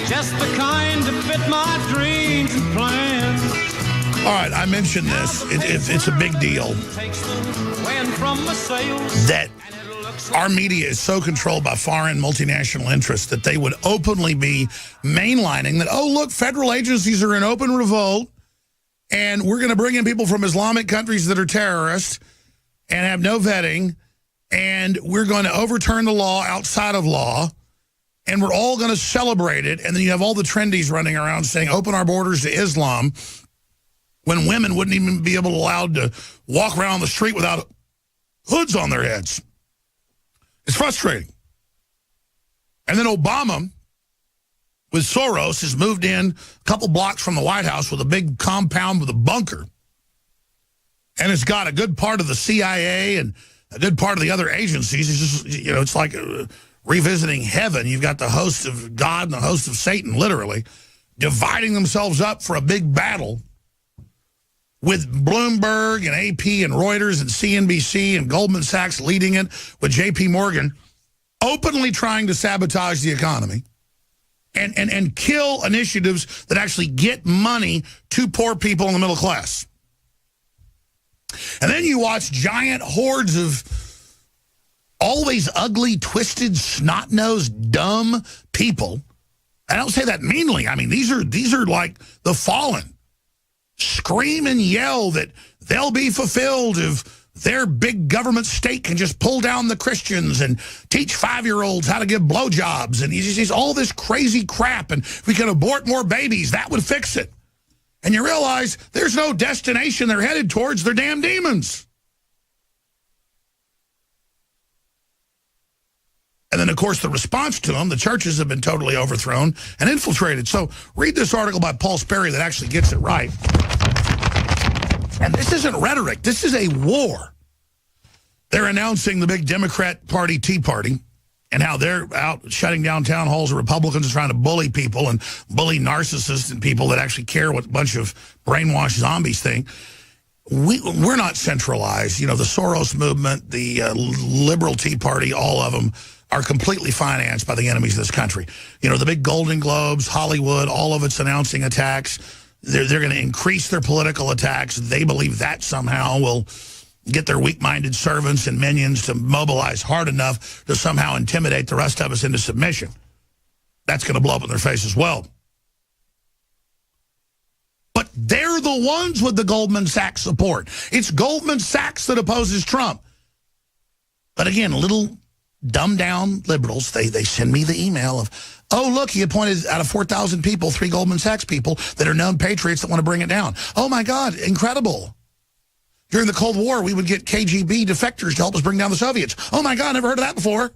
just the kind to fit my dreams and plans. All right, I mentioned this. It's a big deal that our media is so controlled by foreign multinational interests that they would openly be mainlining that, oh, look, federal agencies are in open revolt, and we're going to bring in people from Islamic countries that are terrorists and have no vetting, and we're going to overturn the law outside of law, and we're all going to celebrate it. And then you have all the trendies running around saying, open our borders to Islam, when women wouldn't even be allowed to walk around the street without hoods on their heads. It's frustrating. And then Obama, with Soros, has moved in a couple blocks from the White House with a big compound with a bunker. And it's got a good part of the CIA and a good part of the other agencies. It's just, you know, it's like revisiting heaven. You've got the host of God and the host of Satan, literally, dividing themselves up for a big battle, with Bloomberg and AP and Reuters and CNBC and Goldman Sachs leading it, with JP Morgan openly trying to sabotage the economy and kill initiatives that actually get money to poor people in the middle class. And then you watch giant hordes of always ugly, twisted, snot-nosed, dumb people. I don't say that meanly. I mean, these are like the fallen. Scream and yell that they'll be fulfilled if their big government state can just pull down the Christians and teach 5-year-olds how to give blowjobs. And he's all this crazy crap. And if we can abort more babies, that would fix it. And you realize there's no destination they're headed towards. They're damn demons. And then, of course, the response to them, the churches have been totally overthrown and infiltrated. So read this article by Paul Sperry that actually gets it right. And this isn't rhetoric. This is a war. They're announcing the big Democrat Party, Tea Party, and how they're out shutting down town halls of Republicans and trying to bully people and bully narcissists and people that actually care what a bunch of brainwashed zombies think. We're not centralized. You know, the Soros movement, the liberal Tea Party, all of them are completely financed by the enemies of this country. You know, the big Golden Globes, Hollywood, all of it's announcing attacks. They're going to increase their political attacks. They believe that somehow will get their weak-minded servants and minions to mobilize hard enough to somehow intimidate the rest of us into submission. That's going to blow up in their face as well. But they're the ones with the Goldman Sachs support. It's Goldman Sachs that opposes Trump. But again, little dumbed-down liberals, they send me the email of, oh, look, he appointed out of 4,000 people, 3 Goldman Sachs people that are known patriots that want to bring it down. Oh, my God, incredible. During the Cold War, we would get KGB defectors to help us bring down the Soviets. Oh, my God, never heard of that before.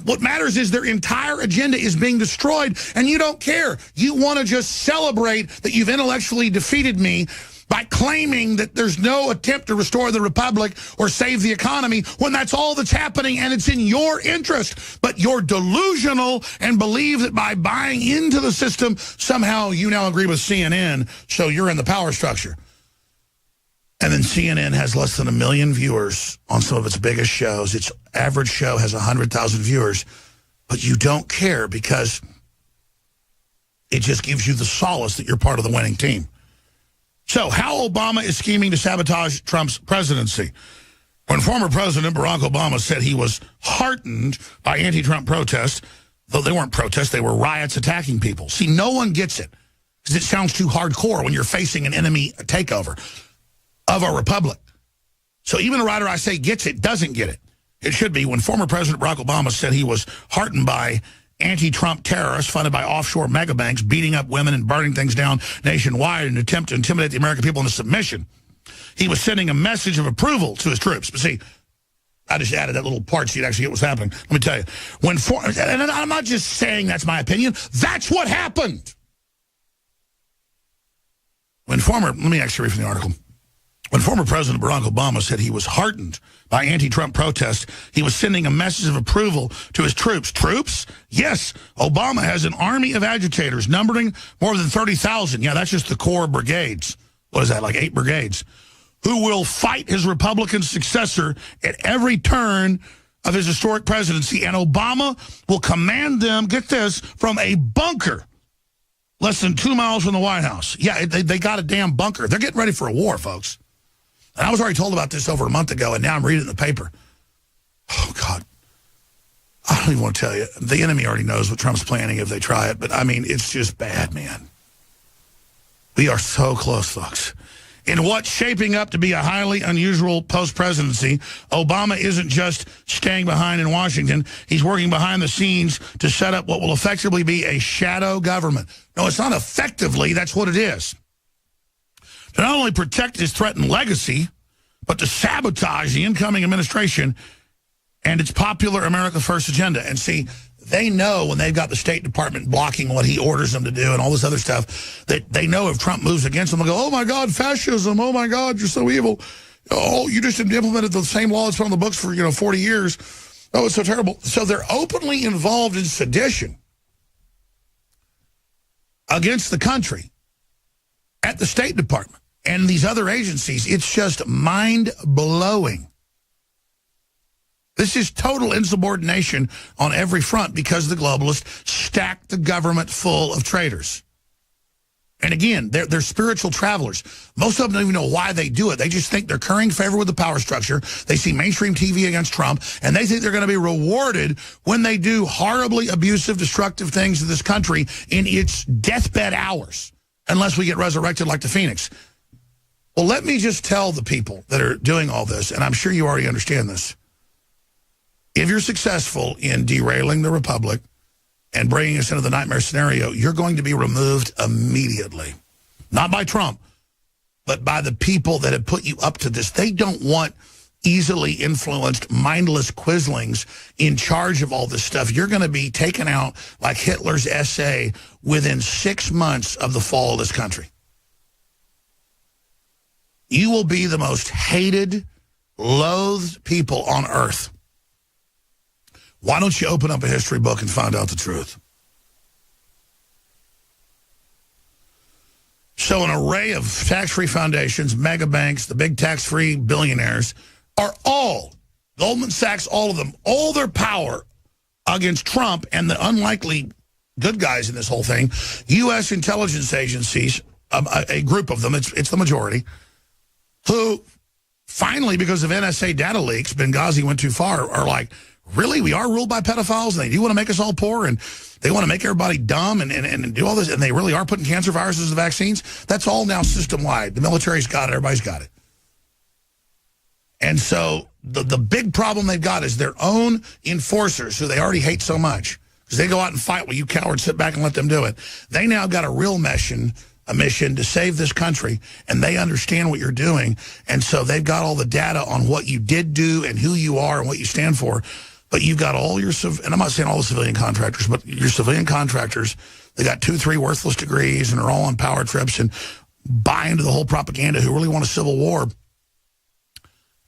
What matters is their entire agenda is being destroyed, and you don't care. You want to just celebrate that you've intellectually defeated me by claiming that there's no attempt to restore the republic or save the economy when that's all that's happening and it's in your interest. But you're delusional and believe that by buying into the system, somehow you now agree with CNN, so you're in the power structure. And then CNN has less than 1 million viewers on some of its biggest shows. Its average show has 100,000 viewers. But you don't care because it just gives you the solace that you're part of the winning team. So how Obama is scheming to sabotage Trump's presidency. When former President Barack Obama said he was heartened by anti-Trump protests, though they weren't protests, they were riots attacking people. See, no one gets it because it sounds too hardcore when you're facing an enemy takeover of our republic. So even a writer I say gets it, doesn't get it. It should be when former President Barack Obama said he was heartened by anti-Trump terrorists funded by offshore megabanks beating up women and burning things down nationwide in an attempt to intimidate the American people into submission. He was sending a message of approval to his troops. But see, I just added that little part so you'd actually get what's happening. Let me tell you. And I'm not just saying that's my opinion. That's what happened. Let me actually read from the article. When former President Barack Obama said he was heartened by anti-Trump protests, he was sending a message of approval to his troops. Troops? Yes, Obama has an army of agitators numbering more than 30,000. Yeah, that's just the core brigades. What is that, like 8 brigades? Who will fight his Republican successor at every turn of his historic presidency. And Obama will command them, get this, from a bunker less than 2 miles from the White House. Yeah, they got a damn bunker. They're getting ready for a war, folks. And I was already told about this over a month ago, and now I'm reading it in the paper. Oh, God. I don't even want to tell you. The enemy already knows what Trump's planning if they try it. But, I mean, it's just bad, man. We are so close, folks. In what's shaping up to be a highly unusual post-presidency, Obama isn't just staying behind in Washington. He's working behind the scenes to set up what will effectively be a shadow government. No, it's not effectively. That's what it is. To not only protect his threatened legacy, but to sabotage the incoming administration and its popular America First agenda. And see, they know when they've got the State Department blocking what he orders them to do and all this other stuff, that they know if Trump moves against them, they'll go, oh, my God, fascism. Oh, my God, you're so evil. Oh, you just implemented the same law that's been on the books for, 40 years. Oh, it's so terrible. So they're openly involved in sedition against the country at the State Department and these other agencies. It's just mind-blowing. This is total insubordination on every front because the globalists stacked the government full of traitors. And again, they're spiritual travelers. Most of them don't even know why they do it. They just think they're currying favor with the power structure. They see mainstream TV against Trump, and they think they're going to be rewarded when they do horribly abusive, destructive things to this country in its deathbed hours, unless we get resurrected like the Phoenix. Well, let me just tell the people that are doing all this, and I'm sure you already understand this. If you're successful in derailing the Republic and bringing us into the nightmare scenario, you're going to be removed immediately. Not by Trump, but by the people that have put you up to this. They don't want easily influenced, mindless quislings in charge of all this stuff. You're going to be taken out like Hitler's SA within 6 months of the fall of this country. You will be the most hated, loathed people on earth. Why don't you open up a history book and find out the truth? So an array of tax-free foundations, mega banks, the big tax-free billionaires are all, Goldman Sachs, all of them, all their power against Trump and the unlikely good guys in this whole thing, U.S. intelligence agencies, a group of them, it's the majority, who finally, because of NSA data leaks, Benghazi went too far, are like, really? We are ruled by pedophiles? And they do want to make us all poor? And they want to make everybody dumb and do all this? And they really are putting cancer viruses in the vaccines? That's all now system-wide. The military's got it. Everybody's got it. And so the big problem they've got is their own enforcers, who they already hate so much, because they go out and fight while you cowards sit back and let them do it. They now got a real mission to save this country, and they understand what you're doing. And so they've got all the data on what you did do and who you are and what you stand for. But you've got all your, and I'm not saying all the civilian contractors, but your civilian contractors, they got 2-3 worthless degrees and are all on power trips and buy into the whole propaganda, who really want a civil war.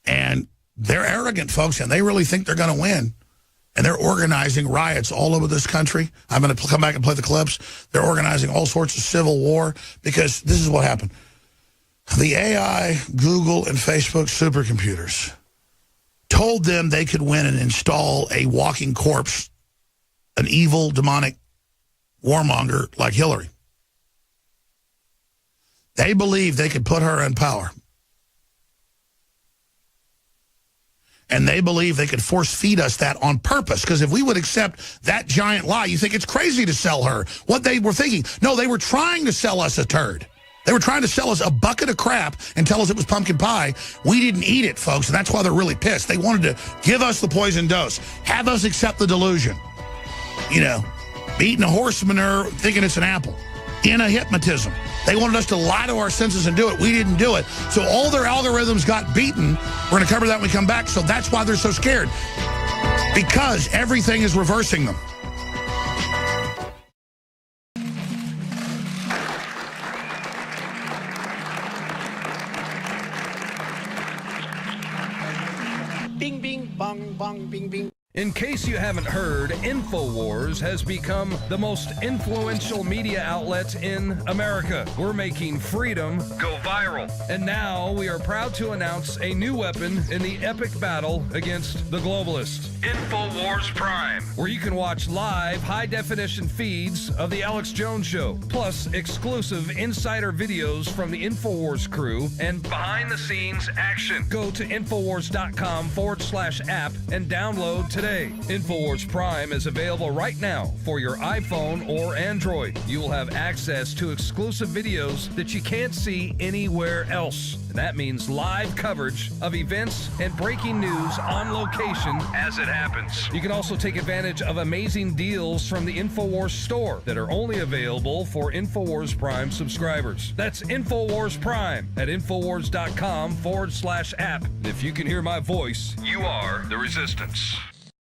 And they're arrogant, folks, and they really think they're going to win. And they're organizing riots all over this country. I'm going to come back and play the clips. They're organizing all sorts of civil war because this is what happened. The AI, Google, and Facebook supercomputers told them they could win and install a walking corpse, an evil, demonic warmonger like Hillary. They believed they could put her in power. And they believe they could force feed us that on purpose. Because if we would accept that giant lie, you think it's crazy to sell her. What they were thinking, no, they were trying to sell us a turd. They were trying to sell us a bucket of crap and tell us it was pumpkin pie. We didn't eat it, folks, and that's why they're really pissed. They wanted to give us the poison dose, have us accept the delusion. You know, eating a horse manure, thinking it's an apple. In a hypnotism. They wanted us to lie to our senses and do it. We didn't do it. So all their algorithms got beaten. We're going to cover that when we come back. So that's why they're so scared. Because everything is reversing them. Bing, bing, bong, bong, bing, bing. In case you haven't heard, InfoWars has become the most influential media outlet in America. We're making freedom go viral. And now we are proud to announce a new weapon in the epic battle against the globalists. InfoWars Prime, where you can watch live high-definition feeds of The Alex Jones Show, plus exclusive insider videos from the InfoWars crew and behind-the-scenes action. Go to Infowars.com/app and download today. InfoWars Prime is available right now for your iPhone or Android. You will have access to exclusive videos that you can't see anywhere else. And that means live coverage of events and breaking news on location as it happens. You can also take advantage of amazing deals from the InfoWars store that are only available for InfoWars Prime subscribers. That's InfoWars Prime at Infowars.com/app. And if you can hear my voice, you are the resistance.